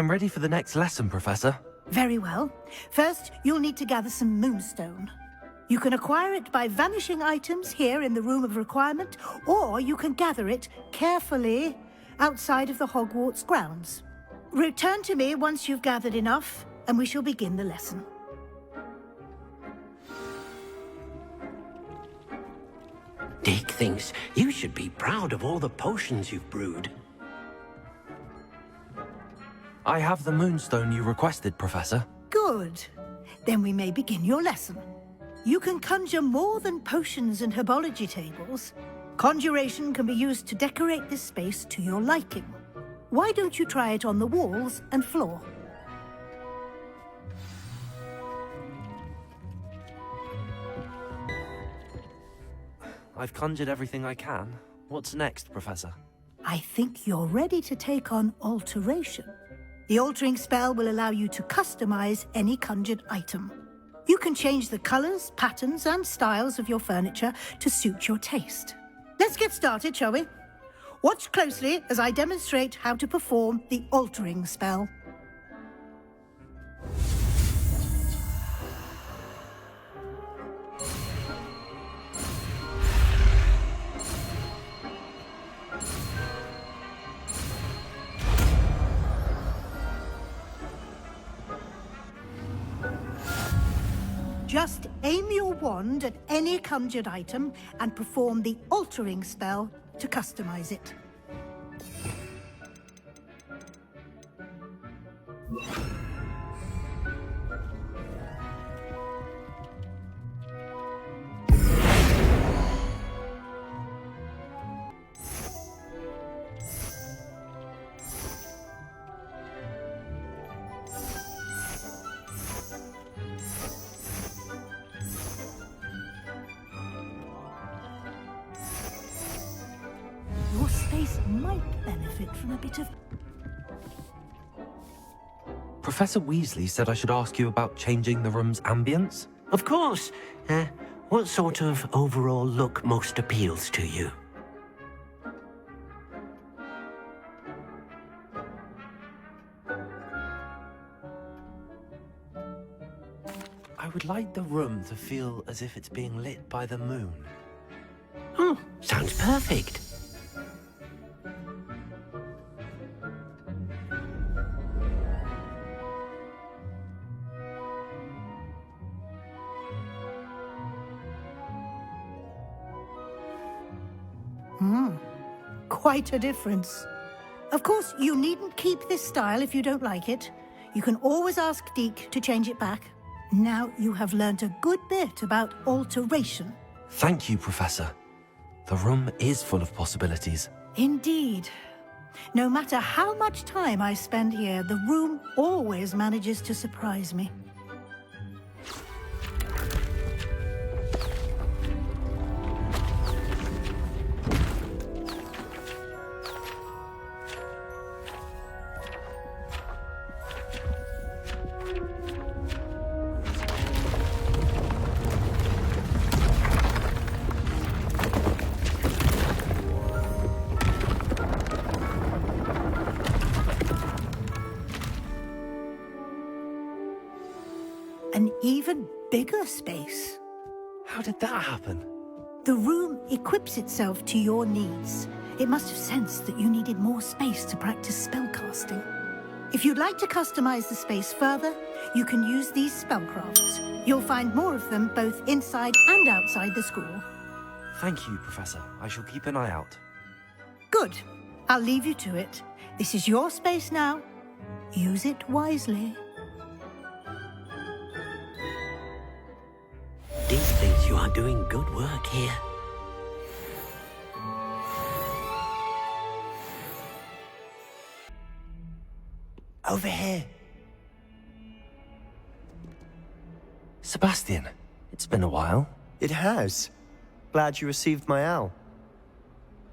I'm ready for the next lesson, Professor. Very well. First, you'll need to gather some moonstone. You can acquire it by vanishing items here in the Room of Requirement, or you can gather it carefully outside of the Hogwarts grounds. Return to me once you've gathered enough, and we shall begin the lesson. Dick thinks you should be proud of all the potions you've brewed. I have the moonstone you requested, Professor. Good. Then we may begin your lesson. You can conjure more than potions and herbology tables. Conjuration can be used to decorate this space to your liking. Why don't you try it on the walls and floor? I've conjured everything I can. What's next, Professor? I think you're ready to take on alteration. The altering spell will allow you to customize any conjured item. You can change the colors, patterns, and styles of your furniture to suit your taste. Let's get started, shall we? Watch closely as I demonstrate how to perform the altering spell. Just aim your wand at any conjured item and perform the altering spell to customize it. Your space might benefit from a bit of... Professor Weasley said I should ask you about changing the room's ambience? Of course. What sort of overall look most appeals to you? I would like the room to feel as if it's being lit by the moon. Oh, sounds perfect. Quite a difference. Of course, you needn't keep this style if you don't like it. You can always ask Deke to change it back. Now you have learnt a good bit about alteration. Thank you, Professor. The room is full of possibilities. Indeed. No matter how much time I spend here, the room always manages to surprise me. An even bigger space. How did that happen? The room equips itself to your needs. It must have sensed that you needed more space to practice spellcasting. If you'd like to customize the space further, you can use these spellcrafts. You'll find more of them both inside and outside the school. Thank you, Professor. I shall keep an eye out. Good. I'll leave you to it. This is your space now. Use it wisely. Deke thinks you are doing good work here. Over here. Sebastian, it's been a while. It has. Glad you received my owl.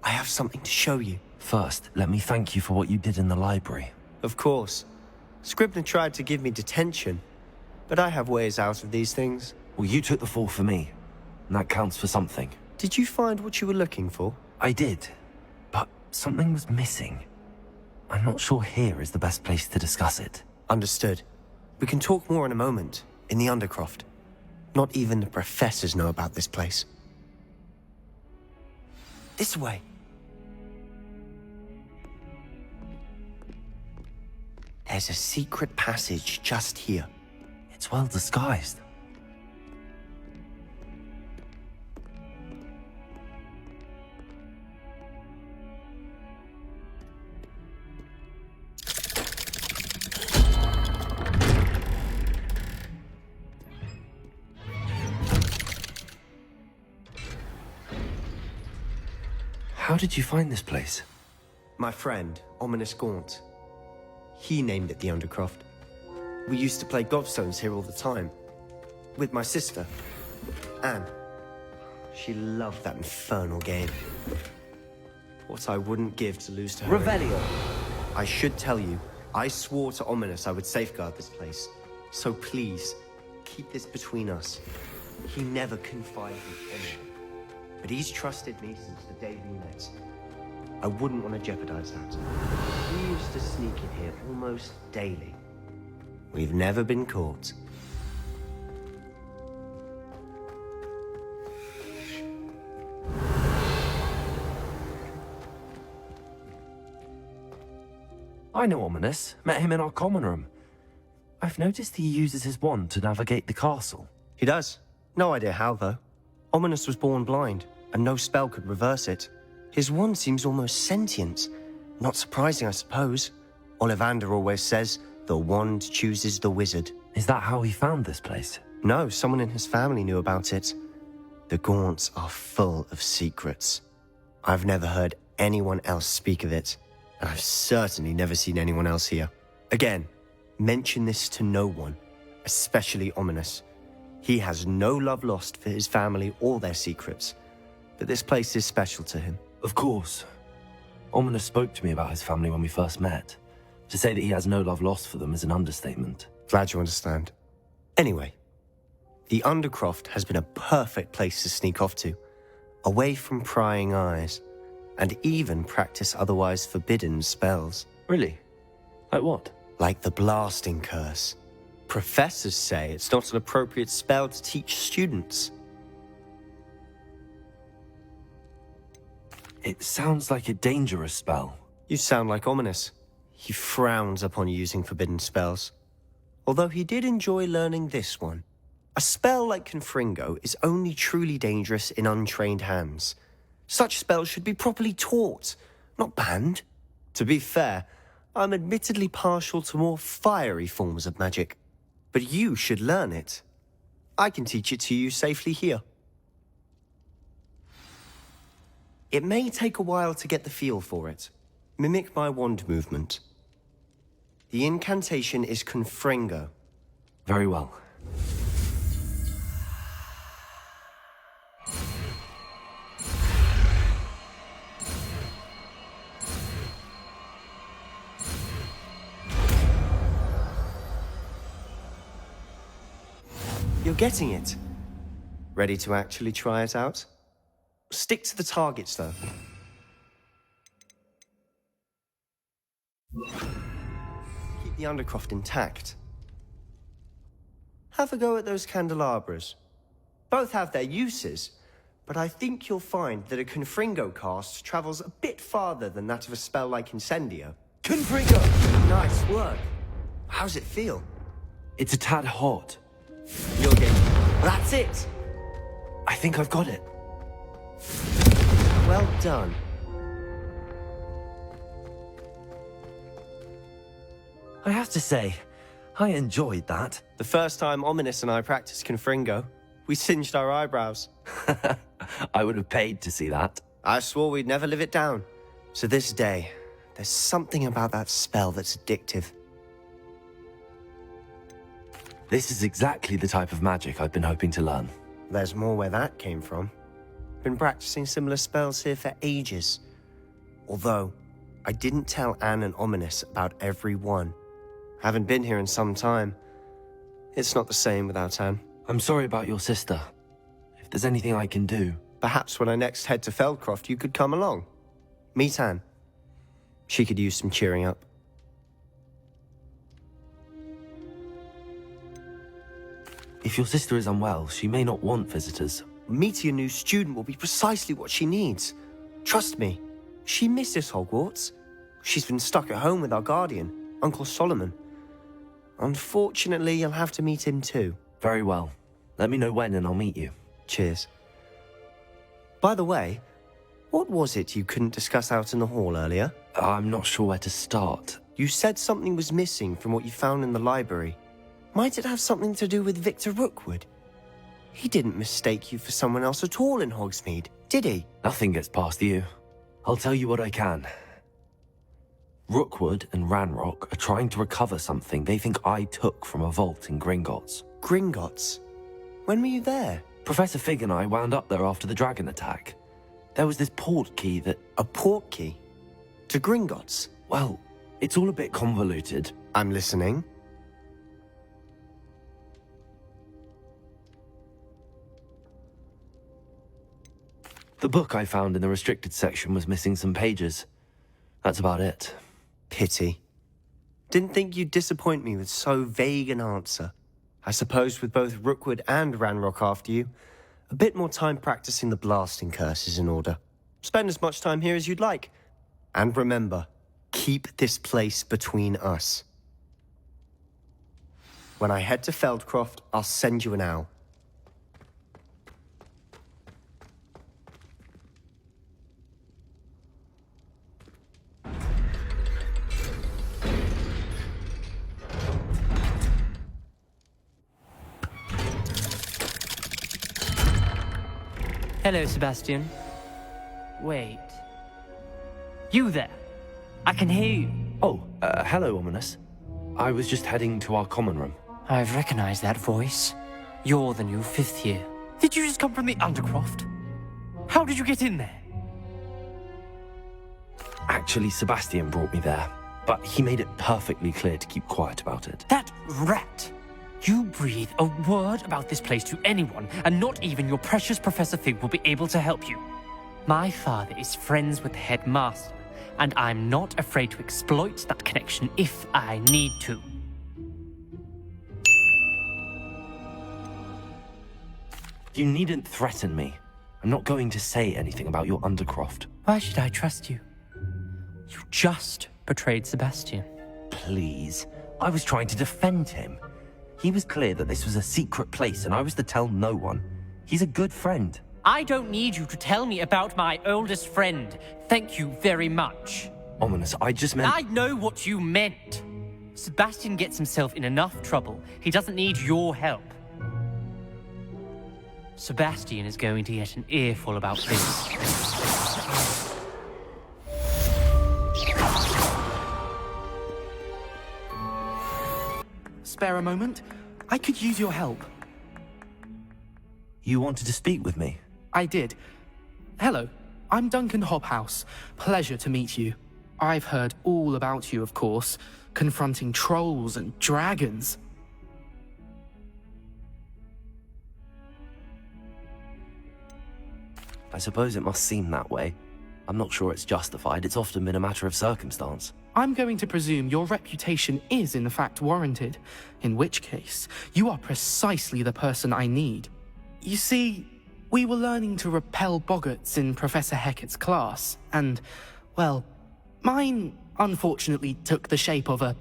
I have something to show you. First, let me thank you for what you did in the library. Of course. Scribner tried to give me detention, but I have ways out of these things. Well, you took the fall for me, and that counts for something. Did you find what you were looking for? I did, but something was missing. I'm not sure here is the best place to discuss it. Understood. We can talk more in a moment, in the Undercroft. Not even the professors know about this place. This way. There's a secret passage just here. It's well disguised. How did you find this place? My friend, Ominous Gaunt. He named it the Undercroft. We used to play gobstones here all the time. With my sister, Anne. She loved that infernal game. What I wouldn't give to lose to her. Revelio. I should tell you, I swore to Ominous I would safeguard this place. So please, keep this between us. He never confided in anyone. But he's trusted me since the day we met. I wouldn't want to jeopardize that. We used to sneak in here almost daily. We've never been caught. I know Ominous. Met him in our common room. I've noticed he uses his wand to navigate the castle. He does. No idea how, though. Ominous was born blind, and no spell could reverse it. His wand seems almost sentient. Not surprising, I suppose. Ollivander always says, the wand chooses the wizard. Is that how he found this place? No, someone in his family knew about it. The Gaunts are full of secrets. I've never heard anyone else speak of it, and I've certainly never seen anyone else here. Again, mention this to no one, especially Ominous. He has no love lost for his family or their secrets, but this place is special to him. Of course. Ominous spoke to me about his family when we first met. To say that he has no love lost for them is an understatement. Glad you understand. Anyway, the Undercroft has been a perfect place to sneak off to, away from prying eyes, and even practice otherwise forbidden spells. Really? Like what? Like the blasting curse. Professors say it's not an appropriate spell to teach students. It sounds like a dangerous spell. You sound like Ominous. He frowns upon using forbidden spells. Although he did enjoy learning this one. A spell like Confringo is only truly dangerous in untrained hands. Such spells should be properly taught, not banned. To be fair, I'm admittedly partial to more fiery forms of magic. But you should learn it. I can teach it to you safely here. It may take a while to get the feel for it. Mimic my wand movement. The incantation is Confringo. Very well. You're getting it. Ready to actually try it out? Stick to the targets, though. Keep the Undercroft intact. Have a go at those candelabras. Both have their uses, but I think you'll find that a Confringo cast travels a bit farther than that of a spell like Incendio. Confringo! Nice work. How's it feel? It's a tad hot. You're getting... That's it! I think I've got it. Well done. I have to say, I enjoyed that. The first time Ominous and I practiced Confringo, we singed our eyebrows. I would have paid to see that. I swore we'd never live it down. To this day, there's something about that spell that's addictive. This is exactly the type of magic I've been hoping to learn. There's more where that came from. Been practicing similar spells here for ages. Although, I didn't tell Anne and Ominous about every one. Haven't been here in some time. It's not the same without Anne. I'm sorry about your sister. If there's anything I can do... Perhaps when I next head to Feldcroft, you could come along. Meet Anne. She could use some cheering up. If your sister is unwell, she may not want visitors. Meeting a new student will be precisely what she needs. Trust me, she misses Hogwarts. She's been stuck at home with our guardian, Uncle Solomon. Unfortunately, you'll have to meet him too. Very well. Let me know when and I'll meet you. Cheers. By the way, what was it you couldn't discuss out in the hall earlier? I'm not sure where to start. You said something was missing from what you found in the library. Might it have something to do with Victor Rookwood? He didn't mistake you for someone else at all in Hogsmeade, did he? Nothing gets past you. I'll tell you what I can. Rookwood and Ranrock are trying to recover something they think I took from a vault in Gringotts. Gringotts? When were you there? Professor Fig and I wound up there after the dragon attack. There was this port key that... A port key? To Gringotts? Well, it's all a bit convoluted. I'm listening. The book I found in the restricted section was missing some pages. That's about it. Pity. Didn't think you'd disappoint me with so vague an answer. I suppose with both Rookwood and Ranrock after you, a bit more time practicing the blasting curse is in order. Spend as much time here as you'd like. And remember, keep this place between us. When I head to Feldcroft, I'll send you an owl. Hello, Sebastian. Wait. You there? I can hear you. Oh, hello, Ominous. I was just heading to our common room. I've recognized that voice. You're the new 5th year. Did you just come from the Undercroft? How did you get in there? Actually, Sebastian brought me there, but he made it perfectly clear to keep quiet about it. That rat! You breathe a word about this place to anyone, and not even your precious Professor Fig will be able to help you. My father is friends with the headmaster, and I'm not afraid to exploit that connection if I need to. You needn't threaten me. I'm not going to say anything about your Undercroft. Why should I trust you? You just betrayed Sebastian. Please. I was trying to defend him. He was clear that this was a secret place and I was to tell no one. He's a good friend. I don't need you to tell me about my oldest friend. Thank you very much. Ominous, I just meant... I know what you meant. Sebastian gets himself in enough trouble. He doesn't need your help. Sebastian is going to get an earful about this. Spare a moment? I could use your help. You wanted to speak with me? I did. Hello, I'm Duncan Hobhouse. Pleasure to meet you. I've heard all about you, of course, confronting trolls and dragons. I suppose it must seem that way. I'm not sure it's justified. It's often been a matter of circumstance. I'm going to presume your reputation is in fact warranted, in which case, you are precisely the person I need. You see, we were learning to repel boggarts in Professor Hecat's class, and, well, mine unfortunately took the shape of a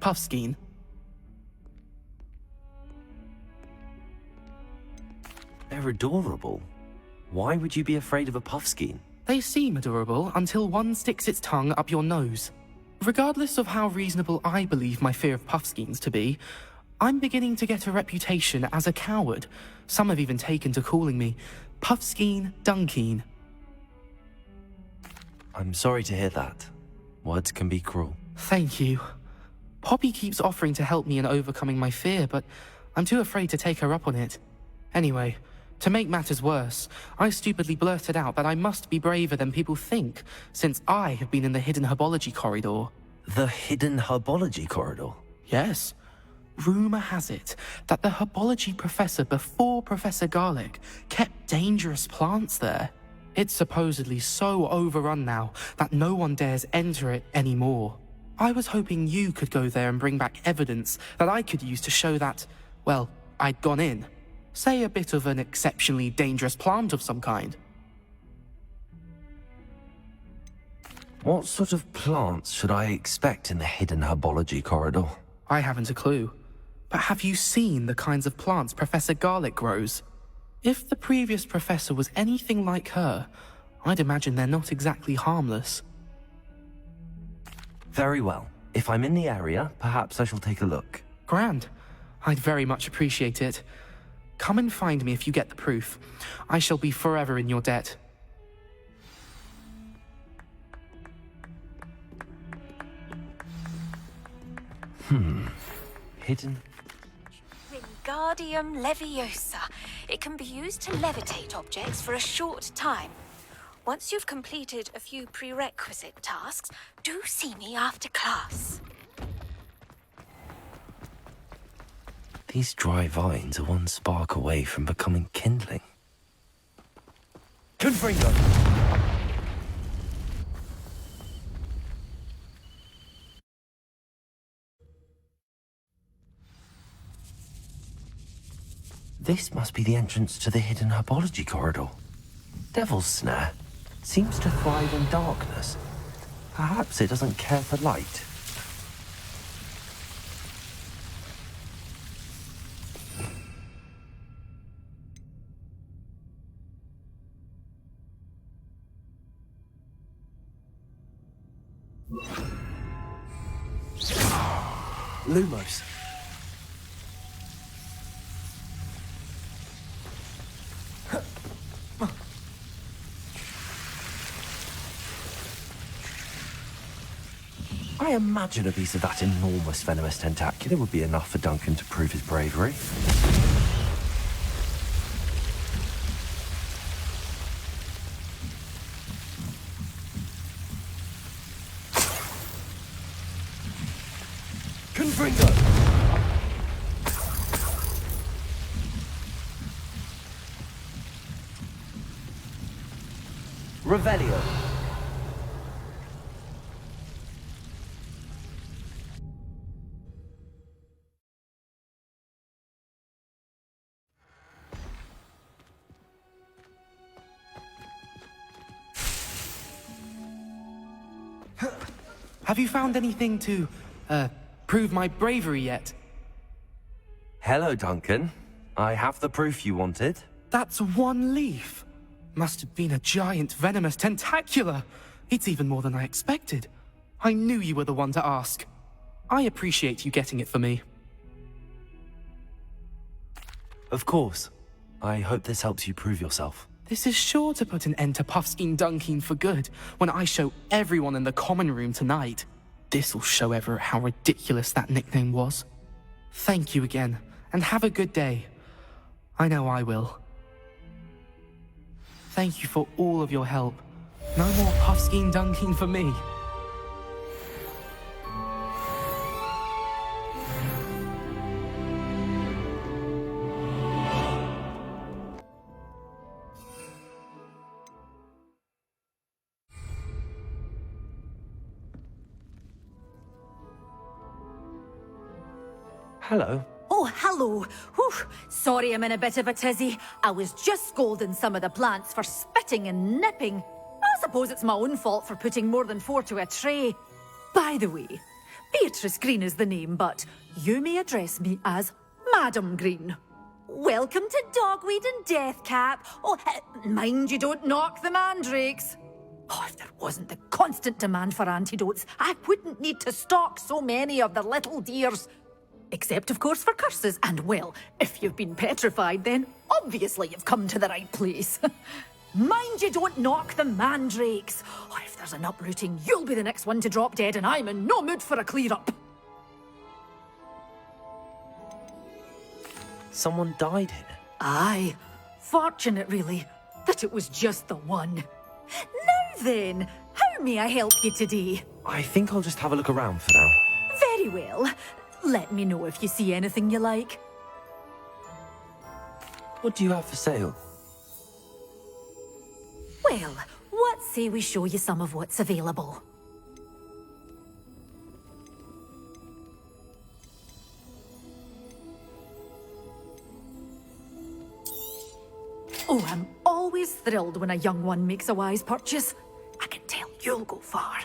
puffskein. They're adorable. Why would you be afraid of a puffskein? They seem adorable until one sticks its tongue up your nose. Regardless of how reasonable I believe my fear of puffskeins to be, I'm beginning to get a reputation as a coward. Some have even taken to calling me Puffskein Dunkeen. I'm sorry to hear that. Words can be cruel. Thank you. Poppy keeps offering to help me in overcoming my fear, but I'm too afraid to take her up on it. Anyway, to make matters worse, I stupidly blurted out that I must be braver than people think, since I have been in the hidden herbology corridor. The hidden herbology corridor? Yes. Rumour has it that the herbology professor before Professor Garlick kept dangerous plants there. It's supposedly so overrun now that no one dares enter it anymore. I was hoping you could go there and bring back evidence that I could use to show that, well, I'd gone in. Say a bit of an exceptionally dangerous plant of some kind. What sort of plants should I expect in the hidden herbology corridor? I haven't a clue. But have you seen the kinds of plants Professor Garlick grows? If the previous professor was anything like her, I'd imagine they're not exactly harmless. Very well. If I'm in the area, perhaps I shall take a look. Grand. I'd very much appreciate it. Come and find me if you get the proof. I shall be forever in your debt. Hidden... Wingardium Leviosa. It can be used to levitate objects for a short time. Once you've completed a few prerequisite tasks, do see me after class. These dry vines are one spark away from becoming kindling. Confringo! This must be the entrance to the hidden herbology corridor. Devil's Snare seems to thrive in darkness. Perhaps it doesn't care for light. Lumos. I imagine a piece of that enormous venomous tentacula would be enough for Duncan to prove his bravery. Confringo! Revelio. Have you found anything to, prove my bravery yet? Hello, Duncan. I have the proof you wanted. That's one leaf. Must have been a giant venomous tentacula. It's even more than I expected. I knew you were the one to ask. I appreciate you getting it for me. Of course. I hope this helps you prove yourself. This is sure to put an end to Puffskein Dunkeen for good when I show everyone in the common room tonight. This'll show Everett how ridiculous that nickname was. Thank you again, and have a good day. I know I will. Thank you for all of your help. No more Puffskein Dunkeen for me. Hello. Oh, hello. Whew. Sorry I'm in a bit of a tizzy. I was just scolding some of the plants for spitting and nipping. I suppose it's my own fault for putting more than 4 to a tray. By the way, Beatrice Green is the name, but you may address me as Madam Green. Welcome to Dogweed and Deathcap. Oh, mind you don't knock the mandrakes. Oh, if there wasn't the constant demand for antidotes, I wouldn't need to stock so many of the little dears. Except, of course, for curses. And, well, if you've been petrified, then obviously you've come to the right place. Mind you don't knock the mandrakes. Oh, if there's an uprooting, you'll be the next one to drop dead, and I'm in no mood for a clear-up. Someone died here. Aye. Fortunate, really, that it was just the one. Now then, how may I help you today? I think I'll just have a look around for now. Very well. Let me know if you see anything you like. What do you have for sale? Well, what say we show you some of what's available? Oh, I'm always thrilled when a young one makes a wise purchase. I can tell you'll go far.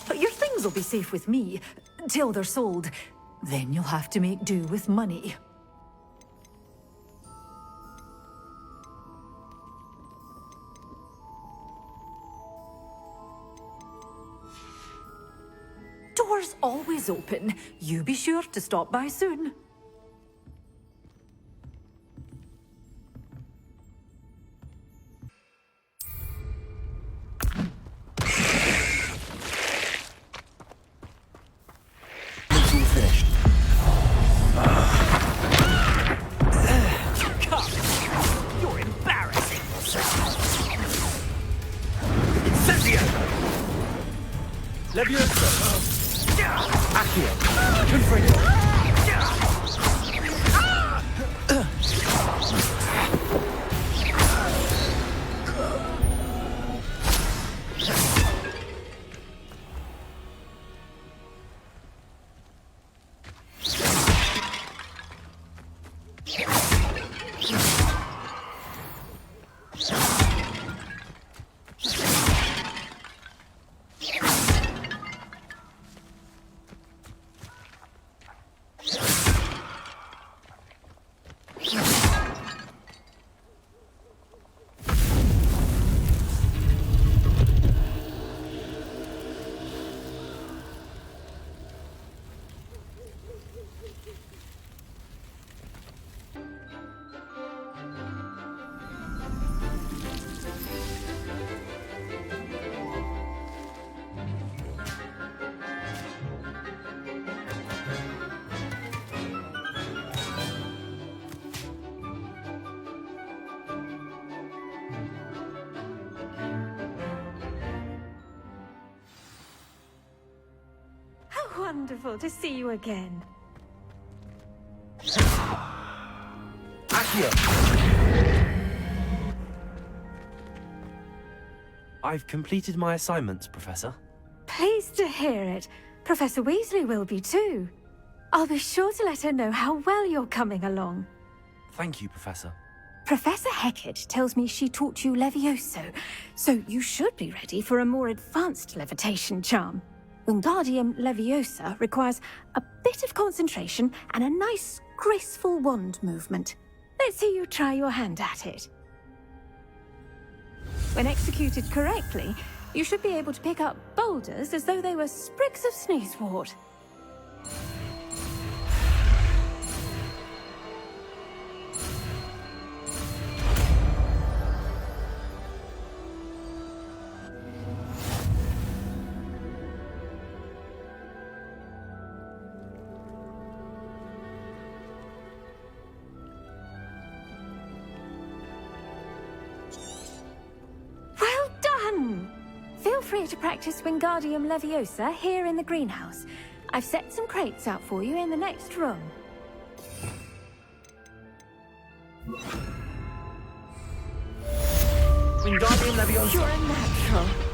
But your things will be safe with me, till they're sold. Then you'll have to make do with money. Doors always open. You be sure to stop by soon. You're embarrassing. Incendio! Leviosa! Accio! Confringo! Wonderful to see you again. I've completed my assignments, Professor. Pleased to hear it. Professor Weasley will be too. I'll be sure to let her know how well you're coming along. Thank you, Professor. Professor Hecat tells me she taught you Levioso, so you should be ready for a more advanced levitation charm. Wingardium Leviosa requires a bit of concentration and a nice, graceful wand movement. Let's see you try your hand at it. When executed correctly, you should be able to pick up boulders as though they were sprigs of sneezewort. Feel free to practice Wingardium Leviosa here in the greenhouse. I've set some crates out for you in the next room. Wingardium Leviosa! You're a natural.